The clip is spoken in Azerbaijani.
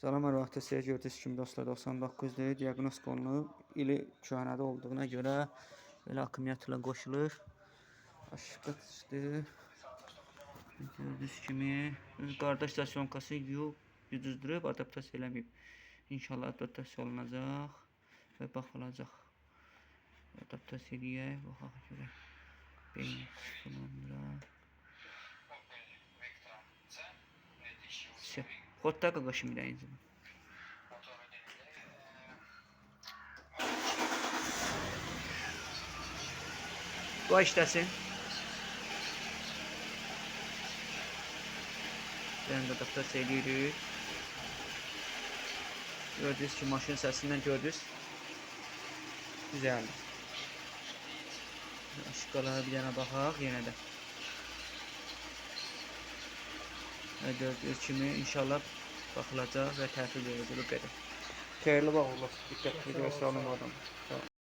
Salam hər vaxtı siz gördüyünüz kimi dostlar 99-dur. Diaqnostika olunub. İli köhnədə olduğuna görə belə akkumulyatorla qoşulur. Aşıqda çıxdı. Gördüyünüz kimi qardaş stasionkası yox, düzdürüb, adaptasiya eləməyib. İnşallah adaptasiya olunacaq və baxılacaq. Adaptasiya eləyək, baxaq görək. Beyin sıfırlandıra. Ход так оглашимляется. Bu işləsin. Ben de adaptasiya edirik. Gördüyünüz ki maşın səsindən gördünüz. Güzeldir. Işıqlara bir dənə baxaq yenə də. Gördüyünüz kimi inşallah baxılacaq və təhvil veriləcək bu qədər. Xeyirli bağlı olsun. Diqqətli göstərin adam.